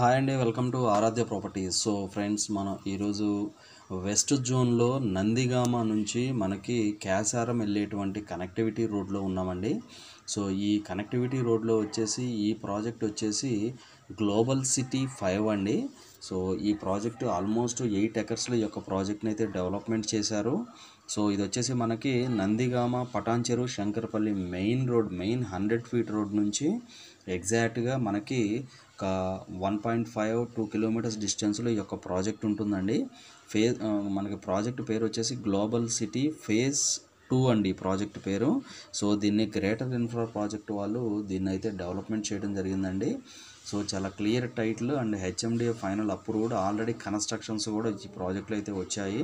Hi అండి, welcome to Aradhya properties. So friends, మనం ఈరోజు వెస్ట్ జోన్లో నందిగామ నుంచి మనకి క్యాసారం వెళ్ళేటువంటి కనెక్టివిటీ రోడ్లో ఉన్నామండి. సో ఈ కనెక్టివిటీ రోడ్లో వచ్చేసి ఈ ప్రాజెక్ట్ వచ్చేసి గ్లోబల్ సిటీ 5 అండి. సో ఈ ప్రాజెక్టు ఆల్మోస్ట్ 8 ఎకర్స్లో ఈ యొక్క ప్రాజెక్ట్ని అయితే డెవలప్మెంట్ చేశారు. సో ఇది వచ్చేసి మనకి Nandigama Patancheru Shankarpally main 100 feet road నుంచి ఎగ్జాక్ట్గా మనకి ఒక 1.5-2 కిలోమీటర్స్ డిస్టెన్స్లో ఈ యొక్క ప్రాజెక్ట్ ఉంటుందండి. మనకి ప్రాజెక్ట్ పేరు వచ్చేసి గ్లోబల్ సిటీ ఫేజ్ 2 అండి ప్రాజెక్ట్ పేరు. సో దీన్ని గ్రేటర్ ఇన్ఫ్రా ప్రాజెక్ట్ వాళ్ళు దీన్ని అయితే డెవలప్మెంట్ చేయడం జరిగిందండి. సో చాలా clear title and HMDA final approved, already constructions కూడా ఈ ప్రాజెక్టులో అయితే వచ్చాయి.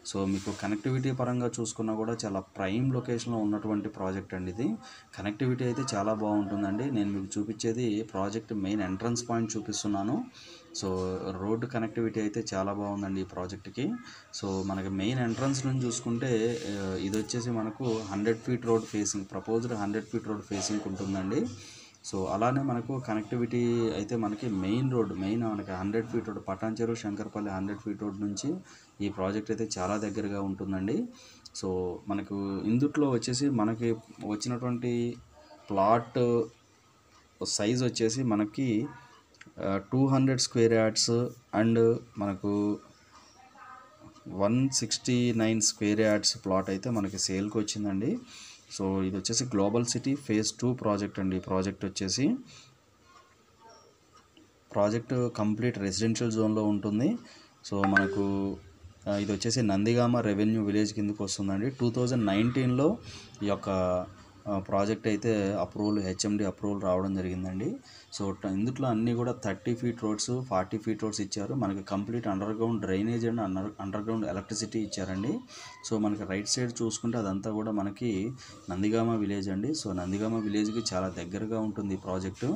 సో మీకు కనెక్టివిటీ పరంగా చూసుకున్నా కూడా చాలా ప్రైమ్ లొకేషన్లో ఉన్నటువంటి ప్రాజెక్ట్ అండి ఇది. కనెక్టివిటీ అయితే చాలా బాగుంటుందండి. నేను మీకు చూపించేది ప్రాజెక్ట్ మెయిన్ ఎంట్రన్స్ పాయింట్ చూపిస్తున్నాను. సో రోడ్డు కనెక్టివిటీ అయితే చాలా బాగుందండి ఈ ప్రాజెక్ట్కి. సో మనకి మెయిన్ ఎంట్రన్స్ నుంచి చూసుకుంటే ఇది వచ్చేసి మనకు 100 feet road facing, proposed 100 feet road facing ఉంటుందండి. సో అలానే మనకు కనెక్టివిటీ అయితే మనకి మెయిన్ మనకి 100 feet road Patancheru Shankarpally 100 feet road నుంచి ఈ ప్రాజెక్ట్ అయితే చాలా దగ్గరగా ఉంటుందండి. సో మనకు ఇందుట్లో వచ్చేసి మనకి వచ్చినటువంటి ప్లాట్ సైజ్ వచ్చేసి మనకి 200 స్క్వేర్ యార్డ్స్ అండ్ మనకు 169 స్క్వేర్ యార్డ్స్ ప్లాట్ అయితే మనకి సేల్కి వచ్చిందండి. సో ఇది వచ్చేసి గ్లోబల్ సిటీ ఫేజ్ 2 ప్రాజెక్ట్ అండి. ప్రాజెక్ట్ వచ్చేసి కంప్లీట్ రెసిడెన్షియల్ జోన్లో ఉంటుంది. సో మనకు ఇది వచ్చేసి నందిగామ రెవెన్యూ విలేజ్ కిందకు వస్తుందండి. 2019లో ఈ యొక్క ప్రాజెక్ట్ అయితే హెచ్ఎండి అప్రూవల్ రావడం జరిగిందండి. సో ఇందులో అన్నీ కూడా 30 ఫీట్ రోడ్స్, 40 ఫీట్ రోడ్స్ ఇచ్చారు. మనకి complete under ground drainage and under ground electricity ఇచ్చారండి. సో మనకి రైట్ సైడ్ చూసుకుంటే అదంతా కూడా మనకి నందిగామ విలేజ్ అండి. సో నందిగామ విలేజ్కి చాలా దగ్గరగా ఉంటుంది ఈ ప్రాజెక్టు.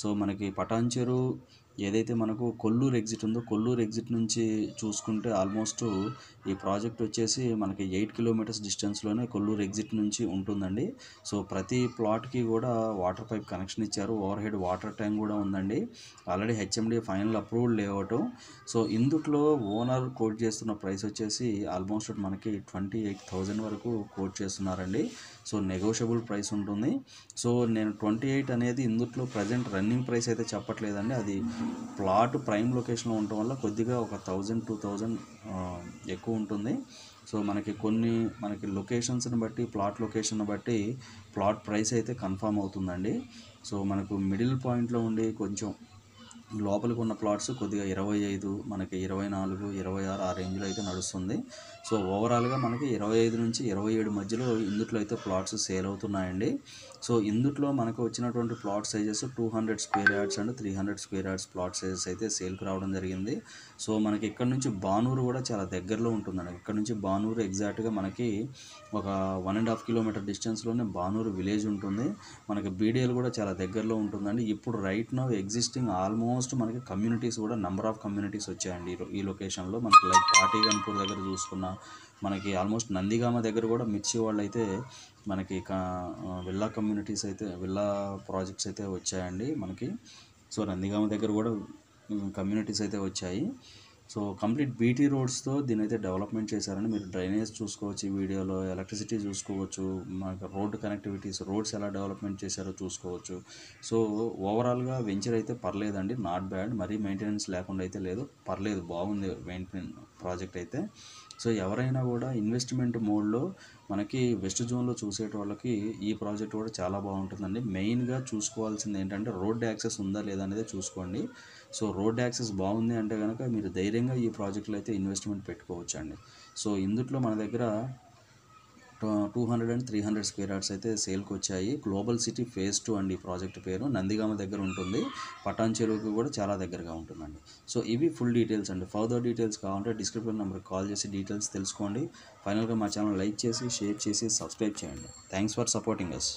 సో మనకి పటాన్చెరు ఏదైతే మనకు కొల్లూరు ఎగ్జిట్ ఉందో, కొల్లూరు ఎగ్జిట్ నుంచి చూసుకుంటే ఆల్మోస్ట్ ఈ ప్రాజెక్ట్ వచ్చేసి మనకి 8 కిలోమీటర్స్ డిస్టెన్స్లోనే కొల్లూరు ఎగ్జిట్ నుంచి ఉంటుందండి. సో ప్రతి ప్లాట్కి కూడా వాటర్ పైప్ కనెక్షన్ ఇచ్చారు. ఓవర్ హెడ్ వాటర్ ట్యాంక్ కూడా ఉందండి. Already HMD final approved layout. So ఇందుట్లో ఓనర్ కోట్ చేస్తున్న ప్రైస్ వచ్చేసి ఆల్మోస్ట్ మనకి 28,000 వరకు కోట్ చేస్తున్నారండి. సో నెగోషియబుల్ ప్రైస్ ఉంటుంది. సో నేను 28 అనేది ఇందుట్లో ప్రజెంట్ రన్నింగ్ ప్రైస్ అయితే చెప్పట్లేదండి. అది ప్లాట్ ప్రైమ్ లొకేషన్లో ఉండటం వల్ల కొద్దిగా ఒక 1,000-2,000 ఎక్కువ ఉంటుంది. సో మనకి లొకేషన్స్ని బట్టి, ప్లాట్ లొకేషన్ బట్టి ప్లాట్ ప్రైస్ అయితే కన్ఫామ్ అవుతుందండి. సో మనకు మిడిల్ పాయింట్లో ఉండి కొంచెం లోపలికి ఉన్న ప్లాట్స్ కొద్దిగా 25, మనకి 24, 26 ఆ రేంజ్లో అయితే నడుస్తుంది. సో ఓవరాల్గా మనకి 25 నుంచి 27 మధ్యలో ఇందుట్లో అయితే ప్లాట్స్ సేల్ అవుతున్నాయండి. సో ఇందుట్లో మనకు వచ్చినటువంటి plot sizes 200 square yards and 300 square yards plot sizes అయితే సేల్కి రావడం జరిగింది. సో మనకి ఇక్కడ నుంచి బానూరు కూడా చాలా దగ్గరలో ఉంటుందండి. ఇక్కడ నుంచి బానూరు ఎగ్జాక్ట్గా మనకి ఒక 1.5 కిలోమీటర్ డిస్టెన్స్లోనే బానూరు విలేజ్ ఉంటుంది. మనకి బీడిఎల్ కూడా చాలా దగ్గరలో ఉంటుందండి. ఇప్పుడు రైట్ నౌ ఎగ్జిస్టింగ్ ఆల్మోస్ట్ మనకి కమ్యూనిటీస్ కూడా నెంబర్ ఆఫ్ కమ్యూనిటీస్ వచ్చాయండి ఈ లొకేషన్లో. మనకి లైక్ పాటిగన్పూర్ దగ్గర చూసుకున్న, మనకి ఆల్మోస్ట్ నందిగామ దగ్గర కూడా మిర్చి వాళ్ళు అయితే మనకి విల్లా కమ్యూనిటీస్ అయితే, విల్లా ప్రాజెక్ట్స్ అయితే వచ్చాయండి మనకి. సో నందిగామ దగ్గర కూడా కమ్యూనిటీస్ అయితే వచ్చాయి. సో కంప్లీట్ బీటీ రోడ్స్తో దీని అయితే డెవలప్మెంట్ చేశారండి. మీరు డ్రైనేజ్ చూసుకోవచ్చు ఈ వీడియోలో, ఎలక్ట్రిసిటీ చూసుకోవచ్చు, మనకి రోడ్ కనెక్టివిటీస్, రోడ్స్ ఎలా డెవలప్మెంట్ చేశారో చూసుకోవచ్చు. సో ఓవరాల్గా వెంచర్ అయితే పర్లేదండి, నాట్ బ్యాడ్. మరీ మెయింటెనెన్స్ లేకుండా అయితే లేదు, పర్లేదు, బాగుంది ప్రాజెక్ట్ అయితే. సో ఎవరైనా కూడా ఇన్వెస్ట్మెంట్ మోడ్లో మనకి వెస్ట్ జోన్లో చూసేటోళ్ళకి ఈ ప్రాజెక్ట్ కూడా చాలా బాగుంటుందండి. మెయిన్గా చూసుకోవాల్సింది ఏంటంటే రోడ్ యాక్సెస్ ఉందా లేదా అనేది చూసుకోండి. సో రోడ్ యాక్సెస్ బాగుంది అంటే కనుక మీరు ధైర్యంగా ఈ ప్రాజెక్టులో అయితే ఇన్వెస్ట్మెంట్ పెట్టుకోవచ్చు అండి. సో ఇందుట్లో మన దగ్గర 200 and 300 స్క్వేర్ యార్డ్స్ అయితే సేల్కి వచ్చాయి. గ్లోబల్ సిటీ ఫేజ్ 2 అండి ఈ ప్రాజెక్ట్ పేరు. నందిగామ దగ్గర ఉంటుంది, పటాన్చెరువుకి కూడా చాలా దగ్గరగా ఉంటుందండి. సో ఇవి ఫుల్ డీటెయిల్స్ అండి. ఫర్దర్ డీటెయిల్స్ కావాలంటే డిస్క్రిప్షన్ నెంబర్కి కాల్ చేసి డీటెయిల్స్ తెలుసుకోండి. ఫైనల్గా మా ఛానల్ లైక్ చేసి, షేర్ చేసి, సబ్స్క్రైబ్ చేయండి. Thanks for supporting us.